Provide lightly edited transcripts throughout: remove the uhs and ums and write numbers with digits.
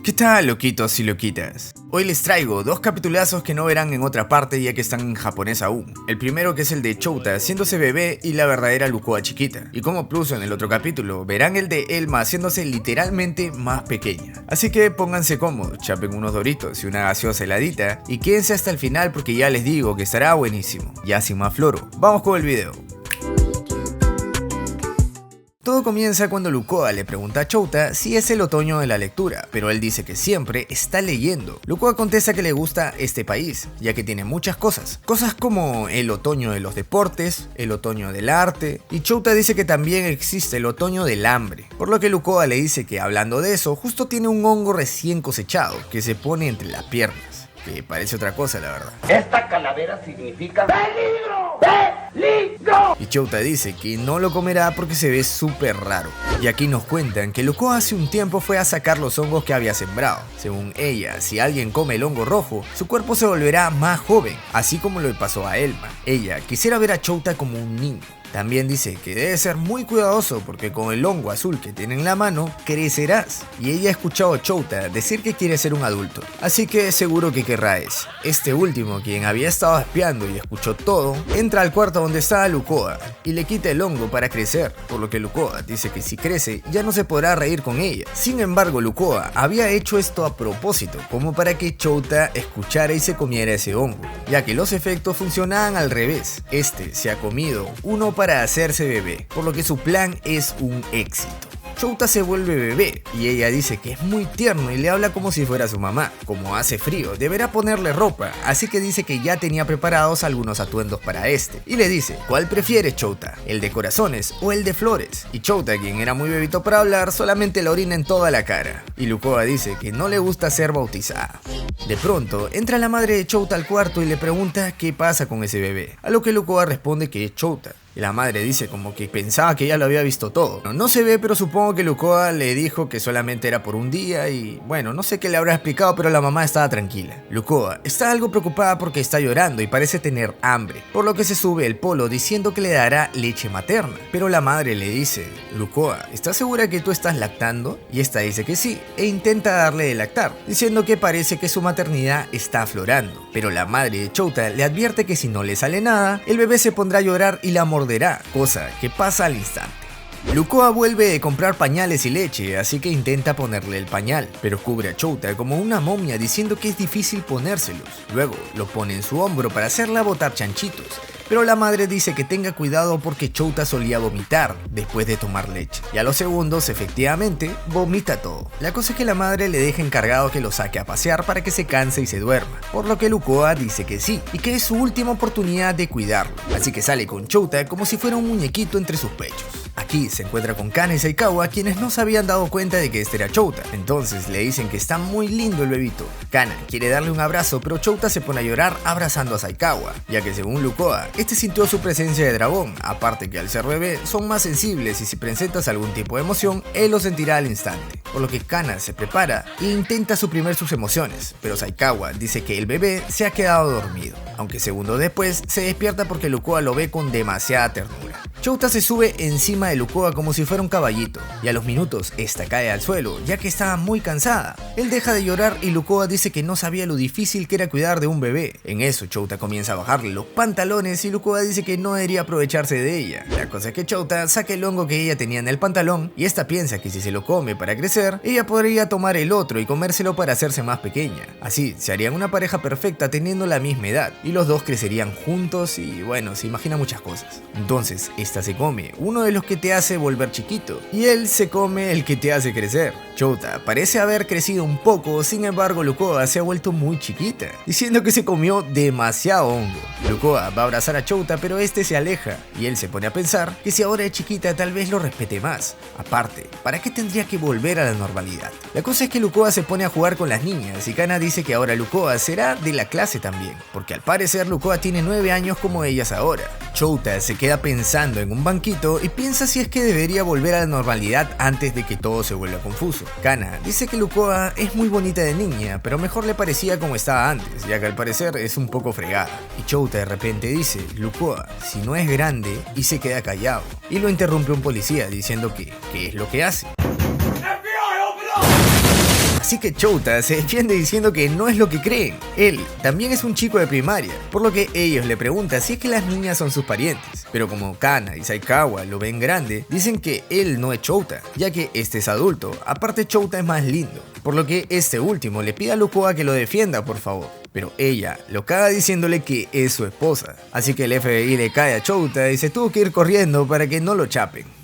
¿Qué tal, loquitos y loquitas? Hoy les traigo dos capitulazos que no verán en otra parte ya que están en japonés aún. El primero, que es el de Chouta haciéndose bebé y la verdadera Lucoa chiquita. Y como plus en el otro capítulo verán el de Elma haciéndose literalmente más pequeña. Así que pónganse cómodos, chapen unos doritos y una gaseosa heladita y quédense hasta el final porque ya les digo que estará buenísimo. Ya sin más floro, vamos con el video. Todo comienza cuando Lucoa le pregunta a Chouta si es el otoño de la lectura, pero él dice que siempre está leyendo. Lucoa contesta que le gusta este país, ya que tiene muchas cosas como el otoño de los deportes, el otoño del arte, y Chouta dice que también existe el otoño del hambre, por lo que Lucoa le dice que hablando de eso, justo tiene un hongo recién cosechado que se pone entre las piernas, que parece otra cosa la verdad. Esta calavera significa ¡peligro! ¡Peligro! Y Chouta dice que no lo comerá porque se ve súper raro. Y aquí nos cuentan que Lucoa hace un tiempo fue a sacar los hongos que había sembrado. Según ella, si alguien come el hongo rojo, su cuerpo se volverá más joven, así como le pasó a Elma. Ella quisiera ver a Chouta como un niño. También dice que debe ser muy cuidadoso porque con el hongo azul que tiene en la mano, crecerás. Y ella ha escuchado a Chouta decir que quiere ser un adulto, así que seguro que querrá eso. Este último, quien había estado espiando y escuchó todo, entra al cuarto donde estaba Lucoa y le quita el hongo para crecer, por lo que Lucoa dice que si crece ya no se podrá reír con ella. Sin embargo, Lucoa había hecho esto a propósito, como para que Chouta escuchara y se comiera ese hongo, ya que los efectos funcionaban al revés. Este se ha comido uno para hacerse bebé, por lo que su plan es un éxito. Chouta se vuelve bebé y ella dice que es muy tierno y le habla como si fuera su mamá. Como hace frío, deberá ponerle ropa, así que dice que ya tenía preparados algunos atuendos para este. Y le dice, ¿cuál prefieres, Chouta? ¿El de corazones o el de flores? Y Chouta, quien era muy bebito para hablar, solamente le orina en toda la cara. Y Lucoa dice que no le gusta ser bautizada. De pronto, entra la madre de Chouta al cuarto y le pregunta qué pasa con ese bebé, a lo que Lucoa responde que es Chouta. Y la madre dice como que pensaba que ya lo había visto todo. No se ve, pero supongo que Lucoa le dijo que solamente era por un día y bueno, no sé qué le habrá explicado, pero la mamá estaba tranquila. Lucoa está algo preocupada porque está llorando y parece tener hambre, por lo que se sube el polo diciendo que le dará leche materna. Pero la madre le dice, Lucoa, ¿estás segura que tú estás lactando? Y esta dice que sí, e intenta darle de lactar, diciendo que parece que su maternidad está aflorando. Pero la madre de Chouta le advierte que si no le sale nada, el bebé se pondrá a llorar y la morderá, cosa que pasa al instante. Lucoa vuelve de comprar pañales y leche, así que intenta ponerle el pañal, pero cubre a Chouta como una momia diciendo que es difícil ponérselos. Luego lo pone en su hombro para hacerla botar chanchitos, pero la madre dice que tenga cuidado porque Chouta solía vomitar después de tomar leche. Y a los segundos, efectivamente, vomita todo. La cosa es que la madre le deja encargado que lo saque a pasear para que se canse y se duerma, por lo que Lucoa dice que sí, y que es su última oportunidad de cuidarlo. Así que sale con Chouta como si fuera un muñequito entre sus pechos. Aquí se encuentra con Kana y Saikawa, quienes no se habían dado cuenta de que este era Chouta. Entonces le dicen que está muy lindo el bebito. Kana quiere darle un abrazo, pero Chouta se pone a llorar abrazando a Saikawa, ya que según Lucoa, este sintió su presencia de dragón, aparte que al ser bebé son más sensibles y si presentas algún tipo de emoción, él lo sentirá al instante. Por lo que Kana se prepara e intenta suprimir sus emociones, pero Saikawa dice que el bebé se ha quedado dormido, aunque segundos después se despierta porque Lucoa lo ve con demasiada ternura. Chouta se sube encima de Lucoa como si fuera un caballito, y a los minutos esta cae al suelo, ya que estaba muy cansada. Él deja de llorar y Lucoa dice que no sabía lo difícil que era cuidar de un bebé. En eso Chouta comienza a bajarle los pantalones y Lucoa dice que no debería aprovecharse de ella. La cosa es que Chouta saca el hongo que ella tenía en el pantalón y esta piensa que si se lo come para crecer, ella podría tomar el otro y comérselo para hacerse más pequeña. Así se harían una pareja perfecta teniendo la misma edad y los dos crecerían juntos y bueno, se imagina muchas cosas. Entonces esta se come uno de los que te hace volver chiquito y él se come el que te hace crecer. Chouta parece haber crecido un poco, sin embargo Lucoa se ha vuelto muy chiquita, diciendo que se comió demasiado hongo. Lucoa va a abrazar a Chouta, pero este se aleja y él se pone a pensar que si ahora es chiquita tal vez lo respete más. Aparte, ¿para qué tendría que volver a la normalidad? La cosa es que Lucoa se pone a jugar con las niñas y Kana dice que ahora Lucoa será de la clase también, porque al parecer Lucoa tiene 9 años como ellas ahora. Chouta se queda pensando en un banquito y piensa si es que debería volver a la normalidad antes de que todo se vuelva confuso. Kana dice que Lucoa es muy bonita de niña, pero mejor le parecía como estaba antes, ya que al parecer es un poco fregada. Y Chouta de repente dice, Lucoa, si no es grande, y se queda callado. Y lo interrumpe un policía diciendo que ¿qué es lo que hace? Así que Chouta se defiende diciendo que no es lo que creen. Él también es un chico de primaria, por lo que ellos le preguntan si es que las niñas son sus parientes. Pero como Kana y Saikawa lo ven grande, dicen que él no es Chouta, ya que este es adulto. Aparte, Chouta es más lindo, por lo que este último le pide a Lukoa que lo defienda, por favor. Pero ella lo caga diciéndole que es su esposa. Así que el FBI le cae a Chouta y se tuvo que ir corriendo para que no lo chapen.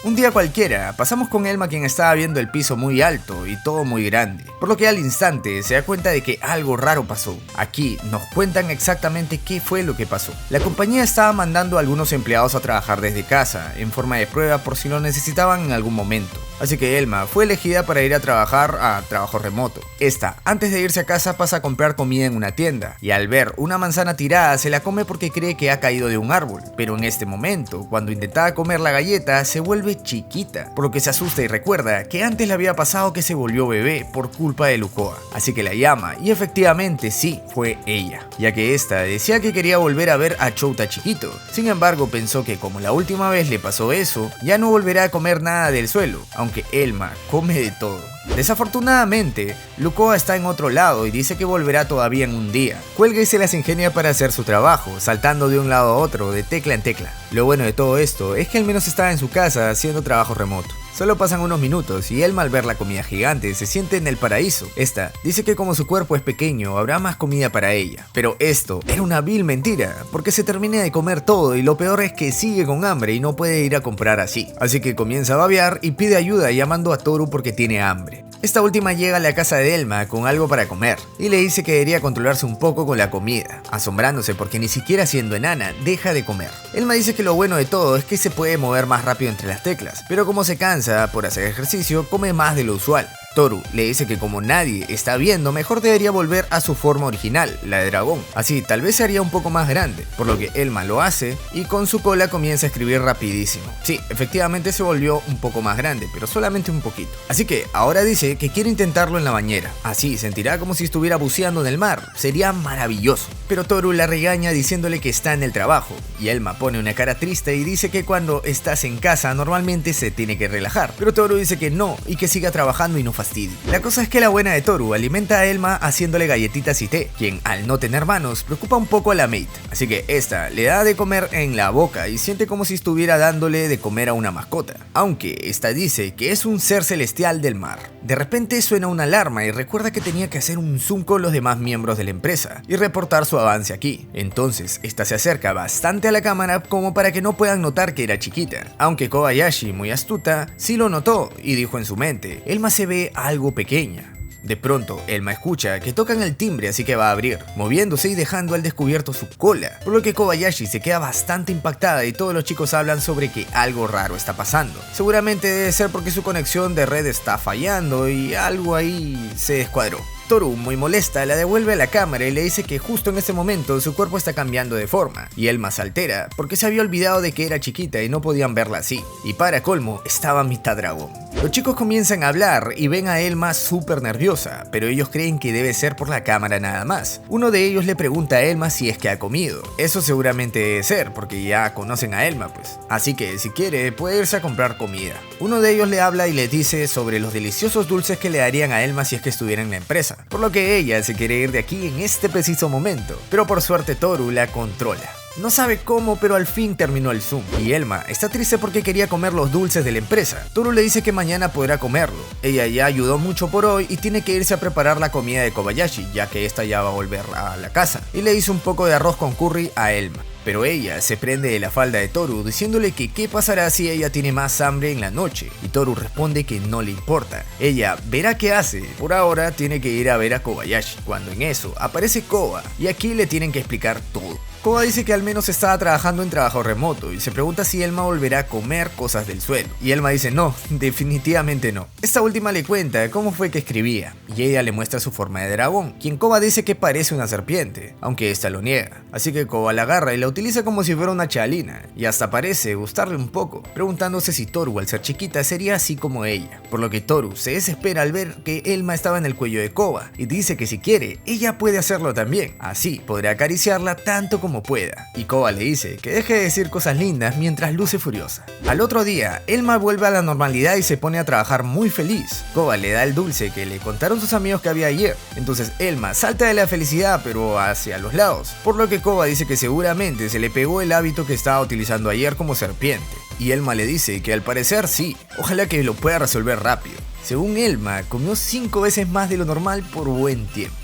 Un día cualquiera, pasamos con Elma, quien estaba viendo el piso muy alto y todo muy grande, por lo que al instante se da cuenta de que algo raro pasó. Aquí nos cuentan exactamente qué fue lo que pasó. La compañía estaba mandando a algunos empleados a trabajar desde casa, en forma de prueba por si lo necesitaban en algún momento. Así que Elma fue elegida para ir a trabajar a trabajo remoto. Esta, antes de irse a casa, pasa a comprar comida en una tienda, y al ver una manzana tirada se la come porque cree que ha caído de un árbol. Pero en este momento, cuando intentaba comer la galleta, se vuelve chiquita, por lo que se asusta y recuerda que antes le había pasado que se volvió bebé por culpa de Lukoa. Así que la llama, y efectivamente sí, fue ella, ya que esta decía que quería volver a ver a Chouta chiquito. Sin embargo, pensó que como la última vez le pasó eso, ya no volverá a comer nada del suelo, aunque Elma come de todo. Desafortunadamente, Lukoa está en otro lado y dice que volverá todavía en un día. Cuelga y se las ingenia para hacer su trabajo, saltando de un lado a otro, de tecla en tecla. Lo bueno de todo esto es que al menos estaba en su casa haciendo trabajo remoto. Solo pasan unos minutos y Elma, al ver la comida gigante, se siente en el paraíso. Esta dice que como su cuerpo es pequeño, habrá más comida para ella. Pero esto era una vil mentira, porque se termina de comer todo y lo peor es que sigue con hambre y no puede ir a comprar así. Así que comienza a babear y pide ayuda llamando a Toru porque tiene hambre. Esta última llega a la casa de Elma con algo para comer y le dice que debería controlarse un poco con la comida, asombrándose porque ni siquiera siendo enana deja de comer. Elma dice que lo bueno de todo es que se puede mover más rápido entre las teclas, pero como se cansa por hacer ejercicio, come más de lo usual. Toru le dice que como nadie está viendo, mejor debería volver a su forma original, la de dragón. Así tal vez se haría un poco más grande, por lo que Elma lo hace y con su cola comienza a escribir rapidísimo. Sí, efectivamente se volvió un poco más grande, pero solamente un poquito. Así que ahora dice que quiere intentarlo en la bañera. Así sentirá como si estuviera buceando en el mar. Sería maravilloso. Pero Toru la regaña diciéndole que está en el trabajo. Y Elma pone una cara triste y dice que cuando estás en casa normalmente se tiene que relajar. Pero Toru dice que no y que siga trabajando y no fastidia. La cosa es que la buena de Toru alimenta a Elma haciéndole galletitas y té, quien al no tener manos preocupa un poco a la mate, así que esta le da de comer en la boca y siente como si estuviera dándole de comer a una mascota, aunque esta dice que es un ser celestial del mar. De repente suena una alarma y recuerda que tenía que hacer un zoom con los demás miembros de la empresa y reportar su avance aquí. Entonces esta se acerca bastante a la cámara como para que no puedan notar que era chiquita, aunque Kobayashi, muy astuta, sí lo notó y dijo en su mente: Elma se ve algo pequeña. De pronto, Elma escucha que tocan el timbre, así que va a abrir, moviéndose y dejando al descubierto su cola, por lo que Kobayashi se queda bastante impactada y todos los chicos hablan sobre que algo raro está pasando. Seguramente debe ser porque su conexión de red está fallando y algo ahí se descuadró. Toru, muy molesta, la devuelve a la cámara y le dice que justo en ese momento su cuerpo está cambiando de forma, y Elma se altera porque se había olvidado de que era chiquita y no podían verla así, y para colmo, estaba mitad dragón. Los chicos comienzan a hablar y ven a Elma súper nerviosa, pero ellos creen que debe ser por la cámara nada más. Uno de ellos le pregunta a Elma si es que ha comido. Eso seguramente debe ser, porque ya conocen a Elma pues. Así que si quiere, puede irse a comprar comida. Uno de ellos le habla y le dice sobre los deliciosos dulces que le darían a Elma si es que estuviera en la empresa, por lo que ella se quiere ir de aquí en este preciso momento, pero por suerte Toru la controla. No sabe cómo, pero al fin terminó el Zoom, y Elma está triste porque quería comer los dulces de la empresa. Toru le dice que mañana podrá comerlo. Ella ya ayudó mucho por hoy y tiene que irse a preparar la comida de Kobayashi, ya que esta ya va a volver a la casa, y le hizo un poco de arroz con curry a Elma. Pero ella se prende de la falda de Toru diciéndole que qué pasará si ella tiene más hambre en la noche, y Toru responde que no le importa. Ella verá qué hace, por ahora tiene que ir a ver a Kobayashi, cuando en eso aparece Koba, y aquí le tienen que explicar todo. Koba dice que al menos estaba trabajando en trabajo remoto y se pregunta si Elma volverá a comer cosas del suelo. Y Elma dice no, definitivamente no. Esta última le cuenta cómo fue que escribía y ella le muestra su forma de dragón, quien Koba dice que parece una serpiente, aunque esta lo niega. Así que Koba la agarra y la utiliza como si fuera una chalina y hasta parece gustarle un poco, preguntándose si Toru al ser chiquita sería así como ella. Por lo que Toru se desespera al ver que Elma estaba en el cuello de Koba y dice que si quiere, ella puede hacerlo también. Así podrá acariciarla tanto como como pueda, y Koba le dice que deje de decir cosas lindas mientras luce furiosa. Al otro día, Elma vuelve a la normalidad y se pone a trabajar muy feliz. Koba le da el dulce que le contaron sus amigos que había ayer, entonces Elma salta de la felicidad pero hacia los lados, por lo que Koba dice que seguramente se le pegó el hábito que estaba utilizando ayer como serpiente. Y Elma le dice que al parecer sí, ojalá que lo pueda resolver rápido. Según Elma, comió 5 veces más de lo normal por buen tiempo.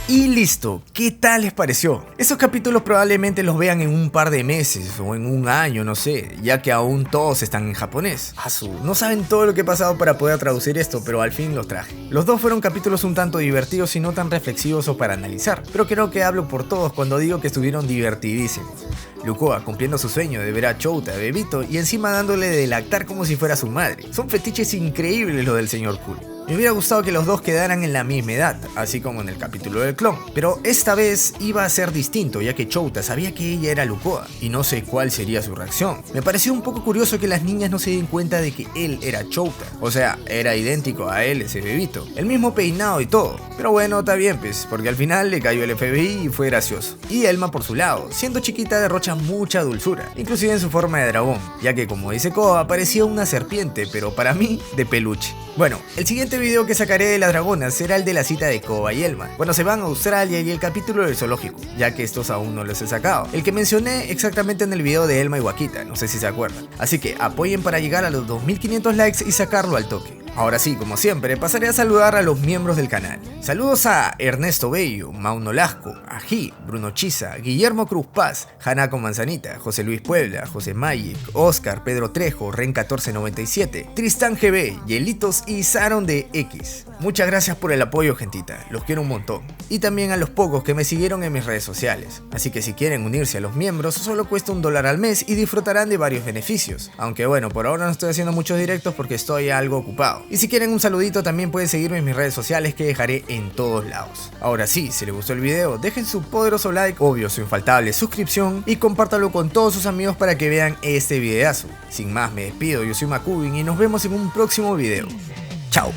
Y listo, ¿qué tal les pareció? Esos capítulos probablemente los vean en un par de meses o en un año, no sé, ya que aún todos están en japonés. No saben todo lo que he pasado para poder traducir esto, pero al fin los traje. Los dos fueron capítulos un tanto divertidos y no tan reflexivos o para analizar, pero creo que hablo por todos cuando digo que estuvieron divertidísimos. Lukoa cumpliendo su sueño de ver a Chouta bebito y encima dándole de lactar como si fuera su madre. Son fetiches increíbles lo del señor Cool. Me hubiera gustado que los dos quedaran en la misma edad, así como en el capítulo del clon, pero esta vez iba a ser distinto ya que Chouta sabía que ella era Lukoa y no sé cuál sería su reacción. Me pareció un poco curioso que las niñas no se den cuenta de que él era Chouta, o sea, era idéntico a él ese bebito, el mismo peinado y todo, pero bueno, está bien pues, porque al final le cayó el FBI y fue gracioso. Y Elma por su lado, siendo chiquita derrocha mucha dulzura, inclusive en su forma de dragón, ya que como dice Koba parecía una serpiente, pero para mí de peluche. Bueno, el siguiente video que sacaré de las dragonas será el de la cita de Koba y Elma, cuando se van a Australia y el capítulo del zoológico, ya que estos aún no los he sacado, el que mencioné exactamente en el video de Elma y Wakita, no sé si se acuerdan. Así que apoyen para llegar a los 2500 likes y sacarlo al toque. Ahora sí, como siempre, pasaré a saludar a los miembros del canal. Saludos a Ernesto Bello, Mauno Lasco, Ají, Bruno Chiza, Guillermo Cruz Paz, Hanako Manzanita, José Luis Puebla, José Magic, Oscar, Pedro Trejo, Ren 1497, Tristán GB, Yelitos y Saron de X. Muchas gracias por el apoyo, gentita, los quiero un montón. Y también a los pocos que me siguieron en mis redes sociales. Así que si quieren unirse a los miembros, solo cuesta $1 al mes y disfrutarán de varios beneficios. Aunque bueno, por ahora no estoy haciendo muchos directos porque estoy algo ocupado. Y si quieren un saludito también pueden seguirme en mis redes sociales que dejaré en todos lados. Ahora sí, si les gustó el video, dejen su poderoso like, obvio su infaltable suscripción y compártalo con todos sus amigos para que vean este videazo. Sin más me despido, yo soy Makubin y nos vemos en un próximo video. Chao.